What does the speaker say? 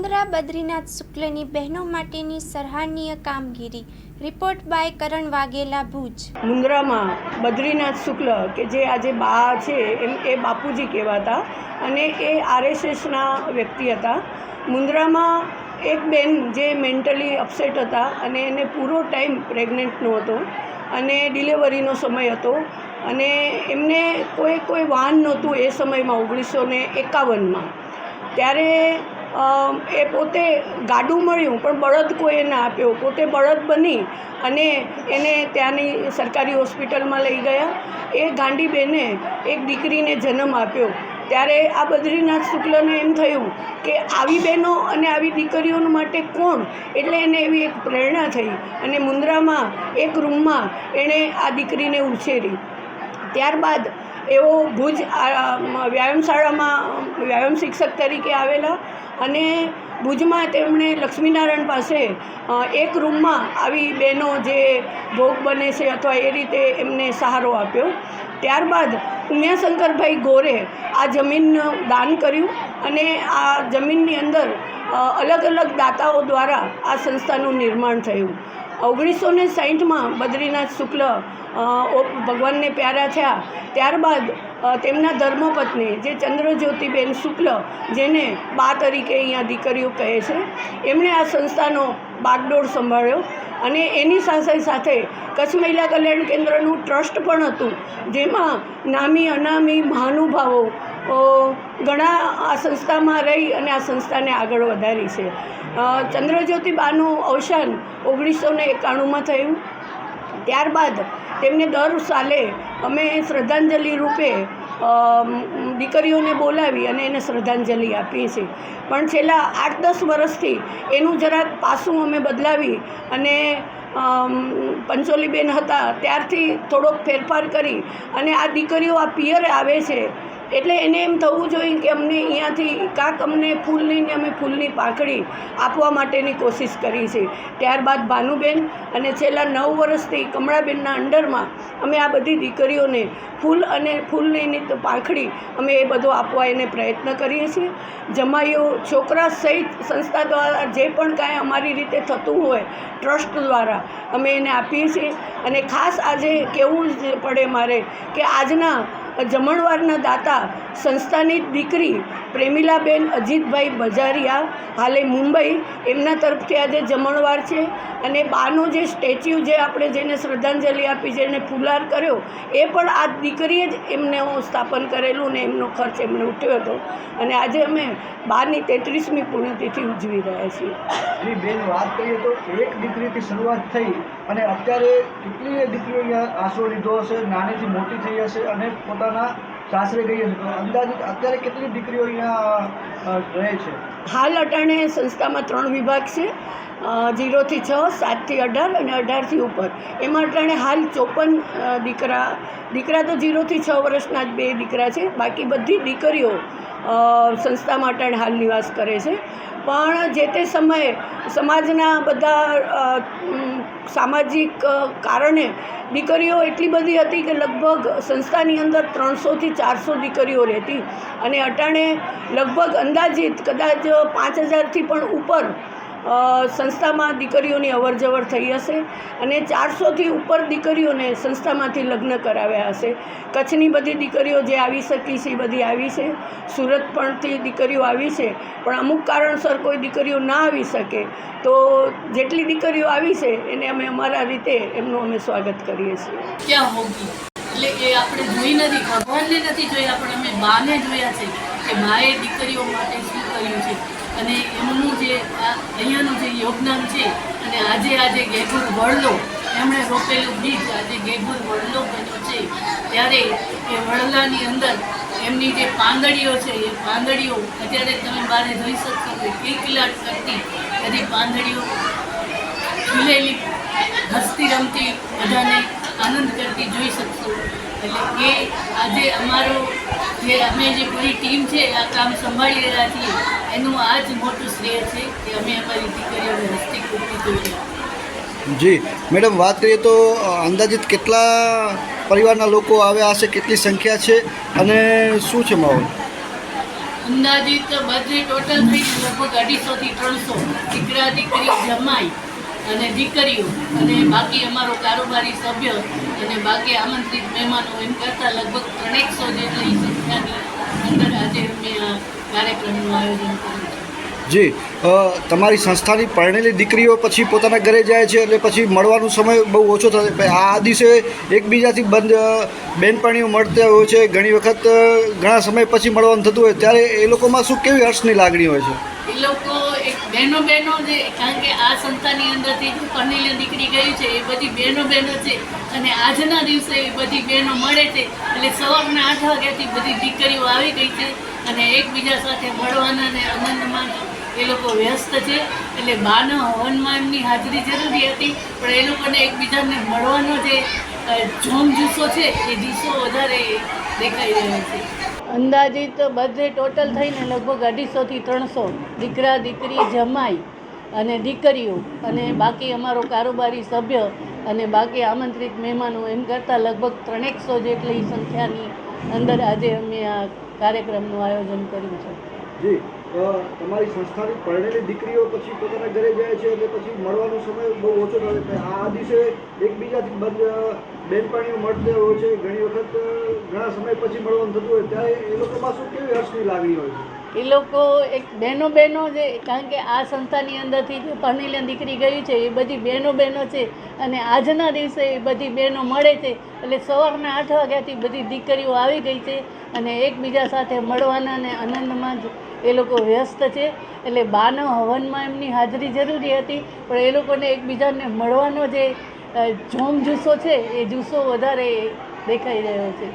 મુન્દ્રા બદ્રીનાથ શુક્લની બહેનો માટેની સરાહનીય કામગીરી। રિપોર્ટ બાય કરણ વાઘેલા, ભુજ। મુન્દ્રામાં બદ્રીનાથ શુક્લ કે જે આજે બા છે એ બાપુજી કહેવાતા અને એ આરએસએસના વ્યક્તિ હતા। મુન્દ્રામાં એક બેન જે મેન્ટલી અપસેટ હતા અને એને પૂરો ટાઈમ પ્રેગ્નન્ટનો હતો અને ડિલિવરીનો સમય હતો અને એમને કોઈ વાહન નહોતું એ સમયમાં 1951માં। ત્યારે એ પોતે ગાડું મળ્યું પણ બળદ કોઈએ ના આપ્યો, પોતે બળદ બની અને એને ત્યાંની સરકારી હોસ્પિટલમાં લઈ ગયા। એ ગાંડી બેને એક દીકરીને જન્મ આપ્યો। ત્યારે આ બદ્રીનાથ શુક્લને એમ થયું કે આવી બહેનો અને આવી દીકરીઓ માટે કોણ, એટલે એને એવી એક પ્રેરણા થઈ અને મુન્દ્રામાં એક રૂમમાં એણે આ દીકરીને ઉછેરી। ત્યારબાદ એઓ ભુજ વ્યાયામશાળામાં વ્યાયામ શિક્ષક તરીકે આવેલા અને ભુજમાં તેમણે લક્ષ્મીનારાયણ પાસે એક રૂમમાં આવી બહેનો જે ભોગ બને છે અથવા એ રીતે એમને સહારો આપ્યો। ત્યારબાદ ઉમિયાશંકરભાઈ ગોરે આ જમીનનું દાન કર્યું અને આ જમીનની અંદર અલગ અલગ દાતાઓ દ્વારા આ સંસ્થાનું નિર્માણ થયું। 1960માં બદ્રીનાથ શુક્લ ભગવાનને પ્યારા થયા। ત્યારબાદ તેમના ધર્મપત્ની જે ચંદ્રજ્યોતિબેન શુક્લ, જેને બા તરીકે અહીંયા દીકરીઓ કહે છે, એમણે આ સંસ્થાનો બાગડોર સંભાળ્યો અને એની સાથે સાથે કચ્છ મહિલા કલ્યાણ કેન્દ્રનું ટ્રસ્ટ પણ હતું, જેમાં નામી અનામી મહાનુભાવો ઘણા આ સંસ્થામાં રહી અને આ સંસ્થાને આગળ વધારી છે। ચંદ્રજ્યોતિબાનું અવસાન 1991માં થયું। ત્યારબાદ તેમને દર સાલે અમે શ્રદ્ધાંજલિ રૂપે દીકરીઓને બોલાવી અને એને શ્રદ્ધાંજલિ આપીએ છીએ, પણ છેલ્લા 8-10 વર્ષથી એનું જરાક પાસું અમે બદલાવી અને પંચોલીબેન હતા ત્યારથી થોડોક ફેરફાર કરી અને આ દીકરીઓ આ પિયરે આવે છે એટલે એને એમ થવું જોઈએ કે અમને અહીંયાથી કાંક અમને ફૂલની અમે ફૂલની પાંખડી આપવા માટેની કોશિશ કરી છે। ત્યારબાદ ભાનુબેન અને છેલ્લા 9 વર્ષથી કમળાબેનના અંડરમાં અમે આ બધી દીકરીઓને ફૂલ અને ફૂલની પાંખડી અમે એ બધો આપવા એને પ્રયત્ન કરીએ છીએ। જમાઈઓ છોકરા સહિત સંસ્થા દ્વારા જે પણ કાંઈ અમારી રીતે થતું હોય ટ્રસ્ટ દ્વારા અમે એને આપીએ છીએ। અને ખાસ આજે કહેવું જ પડે મારે કે આજના જમણવારના દાતા સંસ્થાની દીકરી પ્રેમિલાબેન અજીતભાઈ બજારિયા, હાલે મુંબઈ, એમના તરફથી આજે જમણવાર છે અને બાનો જે સ્ટેચ્યુ જે આપણે જેને શ્રદ્ધાંજલિ આપી, જેને ફુલાર કર્યો, એ પણ આ દીકરીએ જ એમને સ્થાપન કરેલું ને એમનો ખર્ચ એમણે ઉઠ્યો હતો અને આજે અમે બાની 33મી પુણ્યતિથિ ઉજવી રહ્યા છીએ। બેન, વાત કરીએ તો એક દીકરીથી શરૂઆત થઈ અને અત્યારે કેટલી દીકરીઓ અહીંયા આશરો લીધો હશે, નાનીથી મોટી થઈ હશે અને પોતાના સાસરે ગઈ હશે, તો અંદાજિત અત્યારે કેટલી દીકરીઓ અહીંયા રહે છે? હાલ અટાણે સંસ્થામાં 3 વિભાગ છે, 0 થી 6, 7 થી 18 અને 18 થી ઉપર। એમાં અટાણે હાલ 54 દીકરા તો 0 થી 6 વર્ષના જ 2 દીકરા છે, બાકી બધી દીકરીઓ સંસ્થામાં અટાણે હાલ નિવાસ કરે છે। પણ જે તે સમયે સમાજના બધા સામાજિક કારણે દીકરીઓ એટલી બધી હતી કે લગભગ સંસ્થાની અંદર 300થી 400 દીકરીઓ રહેતી અને અટાણે લગભગ અંદાજિત કદાચ 5000થી પણ ઉપર સંસ્થામાં દીકરીઓની અવરજવર થઈ હશે અને 400થી ઉપર દીકરીઓને સંસ્થામાંથી લગ્ન કરાવ્યા હશે। કચ્છની બધી દીકરીઓ જે આવી શકી છે એ બધી આવી છે, સુરત પણથી દીકરીઓ આવી છે, પણ અમુક કારણસર કોઈ દીકરીઓ ના આવી શકે તો જેટલી દીકરીઓ આવી છે એને અમે અમારા રીતે એમનું અમે સ્વાગત કરીએ છીએ। ક્યાં હોગી એટલે એ આપણે જોઈ નથી, ભગવાનને નથી જોયા, પણ અમે બાને જોયા છે કે બાએ દીકરીઓ માટે શું કર્યું છે અને એમનું જે અહીંયાનું જે યોગદાન છે અને આજે ગેગુર વડલો એમણે રોપેલું બીજ આજે ગેગુર વડલો બન્યો છે, ત્યારે એ વડલાની અંદર એમની જે પાંદડીઓ છે એ પાંદડીઓ અત્યારે તમે બહાર જોઈ શકશો કે કિલકિલાટ કરતી બધી પાંદડીઓ ખીલેલી, હસતી રમતી, બધાને આનંદ કરતી જોઈ શકશો। એટલે એ આજે અમારો અમે જે પૂરી ટીમ છે આ કામ સંભાળી રહ્યા છીએ એનું આ જ મોટું શ્રેય છે કે અમે અમારી દીકરીઓને હસતી પૂરતી જોઈએ। જી મેડમ, વાત કરીએ તો અંદાજિત કેટલા પરિવારના લોકો આવ્યા હશે, કેટલી સંખ્યા છે અને શું છે માહોલ? અંદાજિત બધે ટોટલ થઈને લગભગ 250 થી 300 દીકરા દીકરી જમાઈ અને દીકરીઓ અને બાકી અમારો કારોબારી સભ્ય અને બાકી આમંત્રિત મહેમાનો એમ કરતાં લગભગ 300 જેટલી સંખ્યાની અંદર આજે અમે આ કાર્યક્રમનું આયોજન કર્યું છે. જી તમારી સંસ્થાની પરણેલી દીકરીઓ પછી પોતાના ઘરે જાય છે એટલે પછી મળવાનો સમય બહુ ઓછો થશે. આ દિવસે એકબીજાથી બેનપણીઓ મળતા હોય છે, ઘણી વખત ઘણા સમય પછી મળવાનું થતું હોય ત્યારે એ લોકોમાં શું કેવી હર્ષની લાગણી હોય છે? એ લોકો એક બહેનો જે કારણ કે આ સંસ્થાની અંદરથી જે પરણેલી દીકરી ગઈ છે એ બધી બહેનો છે અને આજના દિવસે એ બધી બહેનો મળે છે એટલે સવારના 8 વાગ્યાથી બધી દીકરીઓ આવી ગઈ છે અને એકબીજા સાથે મળવાના અને આનંદમાં એ લોકો વ્યસ્ત છે. એટલે બાના હવનમાં એમની હાજરી જરૂરી હતી પણ એ લોકોને એકબીજાને મળવાનો જે જોમ જુસ્સો છે એ જુસ્સો વધારે દેખાઈ રહ્યો છે. અંદાજિત બધે ટોટલ થઈને લગભગ 250 થી 300 દીકરા દીકરી જમાઈ અને દીકરીઓ અને બાકી અમારો કારોબારી સભ્ય અને બાકી આમંત્રિત મહેમાનો એમ કરતાં લગભગ 300 જેટલી સંખ્યાની અંદર આજે અમે આ કાર્યક્રમનું આયોજન કર્યું છે. જી તમારી સંસ્થાની પરણેલી દીકરીઓ પછી પોતાના ઘરે જાય છે એટલે પછી મળવાનો સમય બહુ ઓછો થશે. આ દિવસે એકબીજાથી બેનપણીઓ મળતા હોય છે, ઘણી વખત ઘણા સમય પછી મળવાનું થતું હોય ત્યારે એ લોકોમાં શું કેવી હર્ષની લાગણી હોય છે? એ લોકો એક બહેનો જે કારણ કે આ સંસ્થાની અંદરથી જે પરણેલી દીકરી ગઈ છે એ બધી બહેનો છે અને આજના દિવસે એ બધી બહેનો મળે છે એટલે સવારના 8 વાગ્યાથી બધી દીકરીઓ આવી ગઈ છે અને એકબીજા સાથે મળવાના અને આનંદમાં જ એ લોકો વ્યસ્ત છે. એટલે બાના હવનમાં એમની હાજરી જરૂરી હતી પણ એ લોકોને એકબીજાને મળવાનો જે જોમ જુસ્સો છે એ જુસ્સો વધારે દેખાઈ રહ્યો છે.